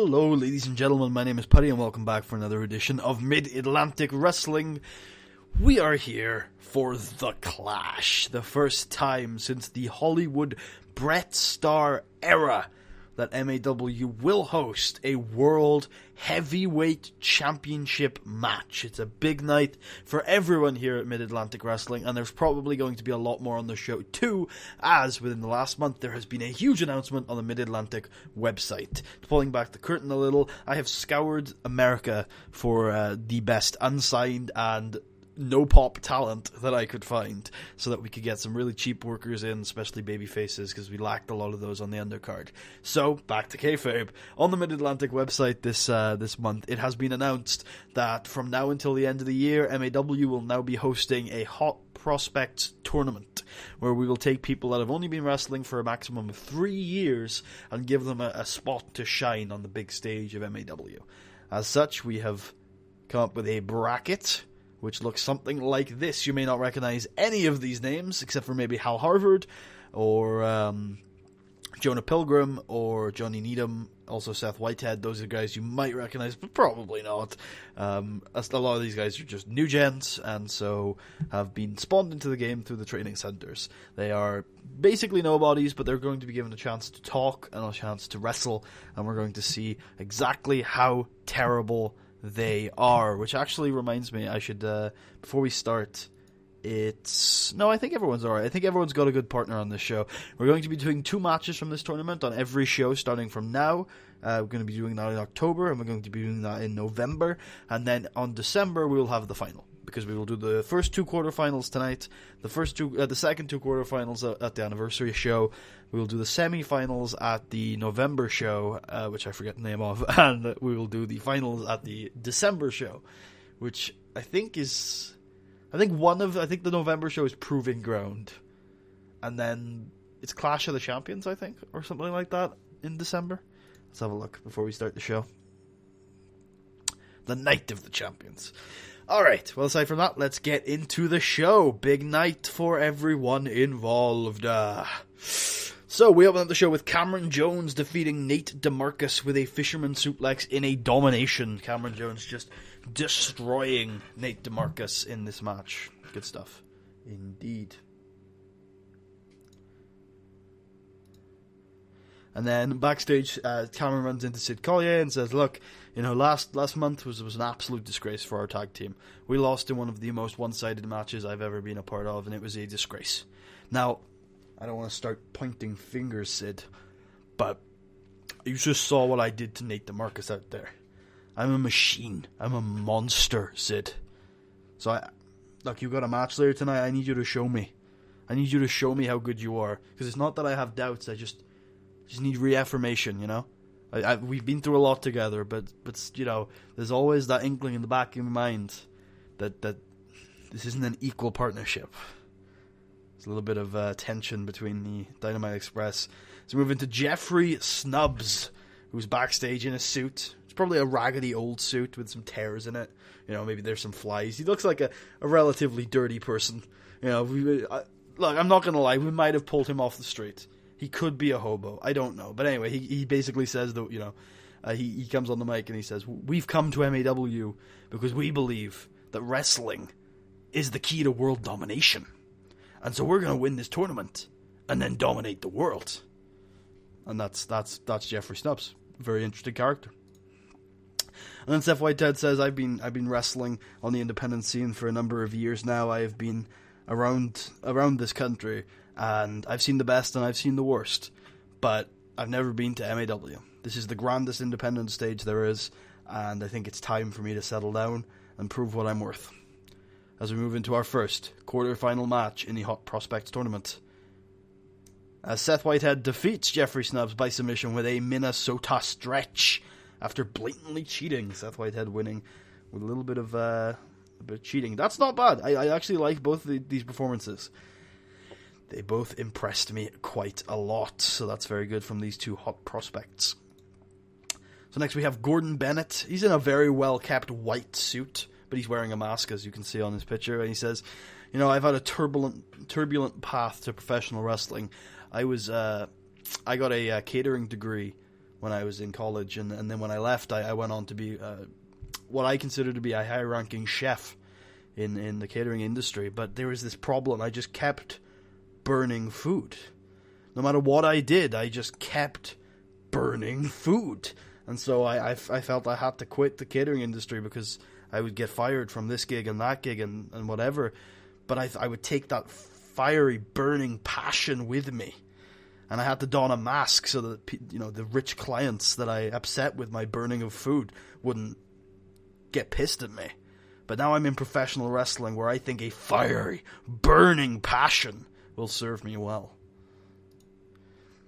Hello, ladies and gentlemen, my name is Putty, and welcome back for another edition of Mid-Atlantic Wrestling. We are here for The Clash, the first time since the Hollywood Bret Star era that MAW will host a World Heavyweight Championship match. It's a big night for everyone here at Mid-Atlantic Wrestling, and there's probably going to be a lot more on the show too, as within the last month there has been a huge announcement on the Mid-Atlantic website. Pulling back the curtain a little, I have scoured America for the best unsigned and no-pop talent that I could find, so that we could get some really cheap workers in, especially baby faces, because we lacked a lot of those on the undercard. So, back to kayfabe. On the Mid-Atlantic website this month, it has been announced that from now until the end of the year, MAW will now be hosting a Hot Prospects tournament, where we will take people that have only been wrestling for a maximum of 3 years and give them a spot to shine on the big stage of MAW. As such, we have come up with a bracket which looks something like this. You may not recognize any of these names, except for maybe Hal Harvard, or Jonah Pilgrim, or Johnny Needham, also Seth Whitehead. Those are guys you might recognize, but probably not. A lot of these guys are just new gens, and so have been spawned into the game through the training centers. They are basically nobodies, but they're going to be given a chance to talk and a chance to wrestle, and we're going to see exactly how terrible they are, which actually reminds me, I should, before we start, I think everyone's alright. I think everyone's got a good partner on this show. We're going to be doing 2 matches from this tournament on every show starting from now. We're going to be doing that in October, and we're going to be doing that in November, and then on December we will have the final, because we will do the first 2 quarterfinals tonight, the second 2 quarterfinals at the anniversary show. We will do the semi-finals at the November show, which I forget the name of, and we will do the finals at the December show, which I think the November show is Proving Ground, and then it's Clash of the Champions, I think, or something like that in December. Let's have a look before we start the show. The Night of the Champions. Alright, well, aside from that, let's get into the show. Big night for everyone involved. So, we open up the show with Cameron Jones defeating Nate DeMarcus with a fisherman suplex in a domination. Cameron Jones just destroying Nate DeMarcus in this match. Good stuff. Indeed. And then backstage, Cameron runs into Sid Collier and says, look, last month was an absolute disgrace for our tag team. We lost in one of the most one-sided matches I've ever been a part of, and it was a disgrace. Now, I don't want to start pointing fingers, Sid, but you just saw what I did to Nate DeMarcus out there. I'm a machine. I'm a monster, Sid. So, look, you got a match later tonight. I need you to show me. I need you to show me how good you are. Because it's not that I have doubts. I just need reaffirmation, we've been through a lot together, but there's always that inkling in the back of my mind that this isn't an equal partnership. There's a little bit of tension between the Dynamite Express. So we move into Jeffrey Snubbs, who's backstage in a suit. It's probably a raggedy old suit with some tears in it. Maybe there's some flies. He looks like a relatively dirty person. Look, I'm not going to lie, we might have pulled him off the street. He could be a hobo. I don't know. But anyway, he basically says that, he comes on the mic and he says, we've come to MAW because we believe that wrestling is the key to world domination. And so we're going to win this tournament and then dominate the world. And that's Jeffrey Snubbs. Very interesting character. And then Seth Whitehead says, I've been wrestling on the independent scene for a number of years now. I have been around this country, and I've seen the best and I've seen the worst, but I've never been to MAW. This is the grandest independent stage there is, and I think it's time for me to settle down and prove what I'm worth. As we move into our first quarterfinal match in the Hot Prospects tournament, as Seth Whitehead defeats Jeffrey Snubbs by submission with a Minnesota stretch after blatantly cheating. Seth Whitehead winning with a little bit of cheating. That's not bad. I actually like both these performances. They both impressed me quite a lot, so that's very good from these 2 hot prospects. So next we have Gordon Bennett. He's in a very well-kept white suit, but he's wearing a mask, as you can see on his picture, and he says, I've had a turbulent path to professional wrestling. I got a catering degree when I was in college, and then when I left, I went on to be what I consider to be a high-ranking chef in the catering industry. But there was this problem. I just kept burning food. No matter what I did, I just kept burning food. And so I felt I had to quit the catering industry because I would get fired from this gig and that gig and whatever. But I would take that fiery, burning passion with me. And I had to don a mask so that, the rich clients that I upset with my burning of food wouldn't get pissed at me. But now I'm in professional wrestling where I think a fiery, burning passion will serve me well.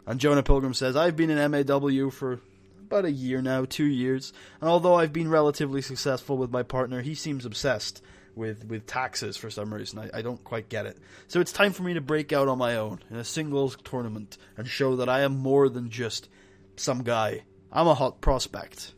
And Jonah Pilgrim says, I've been in MAW for about a year now, 2 years. And although I've been relatively successful with my partner, he seems obsessed with taxes for some reason. I don't quite get it. So it's time for me to break out on my own in a singles tournament and show that I am more than just some guy. I'm a hot prospect.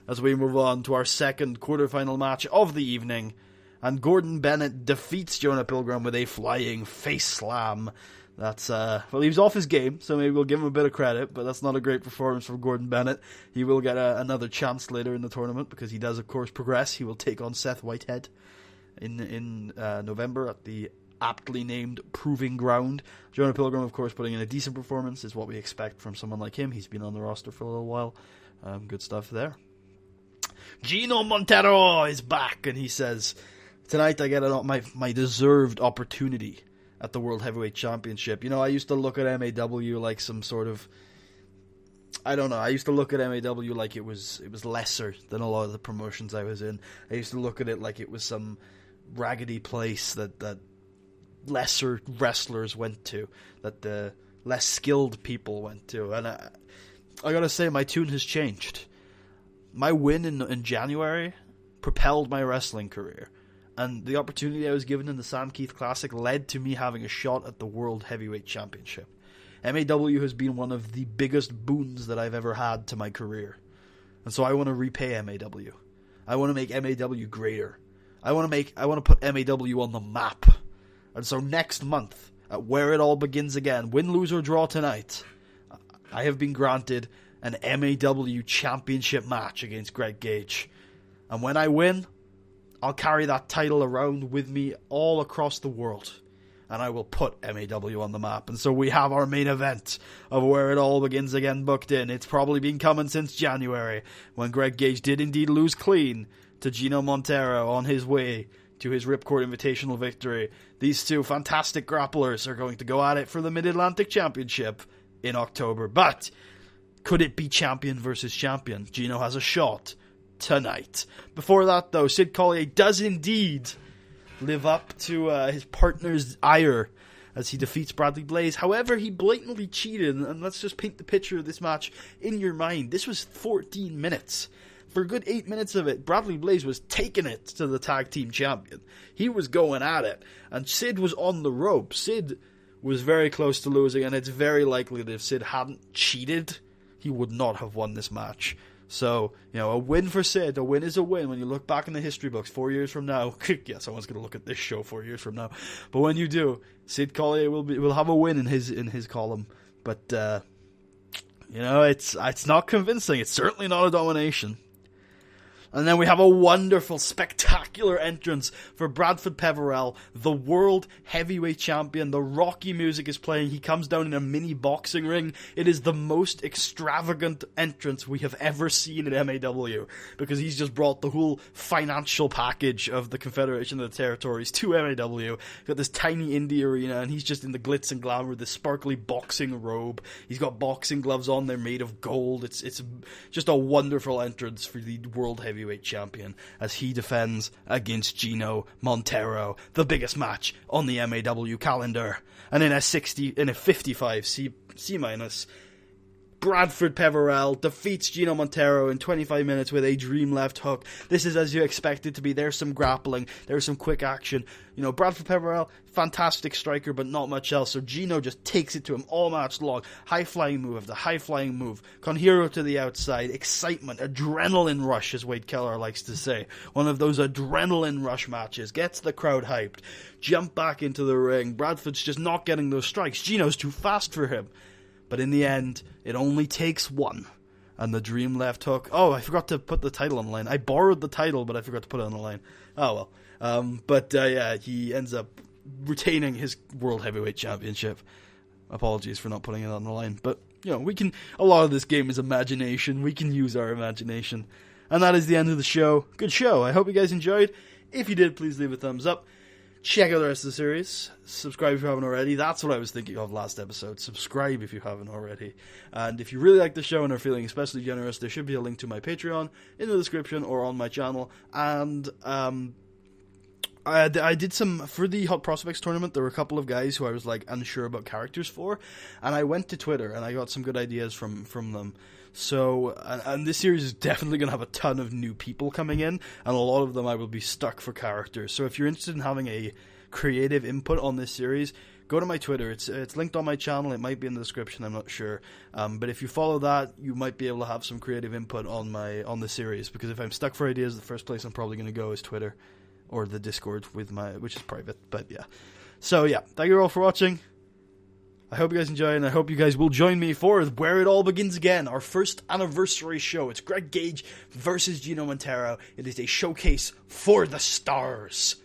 As we move on to our second quarterfinal match of the evening, and Gordon Bennett defeats Jonah Pilgrim with a flying face slam. That's, well, he was off his game, so maybe we'll give him a bit of credit, but that's not a great performance from Gordon Bennett. He will get another chance later in the tournament, because he does, of course, progress. He will take on Seth Whitehead in November at the aptly named Proving Ground. Jonah Pilgrim, of course, putting in a decent performance is what we expect from someone like him. He's been on the roster for a little while. Good stuff there. Gino Montero is back, and he says, tonight I get my deserved opportunity at the World Heavyweight Championship. I used to look at MAW like some sort of, I don't know, I used to look at MAW like it was lesser than a lot of the promotions I was in. I used to look at it like it was some raggedy place that lesser wrestlers went to, that the less skilled people went to. And I gotta say, my tune has changed. My win in January propelled my wrestling career. And the opportunity I was given in the Sam Keith Classic led to me having a shot at the World Heavyweight Championship. MAW has been one of the biggest boons that I've ever had to my career. And so I want to repay MAW. I want to make MAW greater. I want to put MAW on the map. And so next month, at Where It All Begins Again, win, lose, or draw tonight, I have been granted an MAW championship match against Greg Gage. And when I win, I'll carry that title around with me all across the world. And I will put MAW on the map. And so we have our main event of Where It All Begins Again booked in. It's probably been coming since January, when Greg Gage did indeed lose clean to Gino Montero on his way to his Ripcord Invitational victory. These two fantastic grapplers are going to go at it for the Mid-Atlantic Championship in October. But could it be champion versus champion? Gino has a shot tonight. Before that, though, Sid Collier does indeed live up to his partner's ire as he defeats Bradley Blaze. However, he blatantly cheated, and let's just paint the picture of this match in your mind. This was 14 minutes. For a good 8 minutes of it, Bradley Blaze was taking it to the tag team champion. He was going at it, and Sid was on the rope. Sid was very close to losing, and it's very likely that if Sid hadn't cheated, he would not have won this match. So, a win for Sid. A win is a win. When you look back in the history books 4 years from now, yeah, someone's going to look at this show 4 years from now. But when you do, Sid Collier will have a win in his column. But it's not convincing. It's certainly not a domination. And then we have a wonderful, spectacular entrance for Bradford Peverell, the World Heavyweight Champion. The Rocky music is playing. He comes down in a mini boxing ring. It is the most extravagant entrance we have ever seen at MAW, because he's just brought the whole financial package of the Confederation of the Territories to MAW. Got this tiny indie arena, and he's just in the glitz and glamour of this sparkly boxing robe. He's got boxing gloves on. They're made of gold. It's just a wonderful entrance for the World Heavyweight Champion as he defends against Gino Montero, the biggest match on the MAW calendar. And in a 55 C-, Bradford Peverell defeats Gino Montero in 25 minutes with a dream left hook. This is as you expect it to be. There's some grappling, there's some quick action. Bradford Peverell, fantastic striker, but not much else. So Gino just takes it to him all match long. High flying move after high flying move. Conhero to the outside. Excitement, adrenaline rush, as Wade Keller likes to say. One of those adrenaline rush matches. Gets the crowd hyped. Jump back into the ring. Bradford's just not getting those strikes. Gino's too fast for him. But in the end, it only takes one. and the Dream left hook. Oh, I forgot to put the title on the line. I borrowed the title, but I forgot to put it on the line. Oh well. Yeah, he ends up retaining his World Heavyweight Championship. Apologies for not putting it on the line, but a lot of this game is imagination. We can use our imagination. And that is the end of the show. Good show. I hope you guys enjoyed. If you did, please leave a thumbs up. Check out the rest of the series. Subscribe if you haven't already. That's what I was thinking of last episode. Subscribe if you haven't already. And if you really like the show and are feeling especially generous, there should be a link to my Patreon in the description or on my channel. And I did some, for the Hot Prospects tournament, there were a couple of guys who I was unsure about characters for. And I went to Twitter and I got some good ideas from them. So, and this series is definitely going to have a ton of new people coming in, and a lot of them I will be stuck for characters. So if you're interested in having a creative input on this series, go to my Twitter. It's linked on my channel. It might be in the description. I'm not sure. But if you follow that, you might be able to have some creative input on the series. Because if I'm stuck for ideas, the first place I'm probably going to go is Twitter or the Discord which is private. But yeah. So yeah, thank you all for watching. I hope you guys enjoy, and I hope you guys will join me for Where It All Begins Again, our first anniversary show. It's Greg Gage versus Gino Montero. It is a showcase for the stars.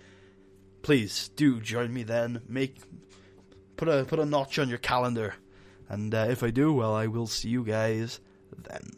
Please do join me then. Put a notch on your calendar. And if I do, well, I will see you guys then.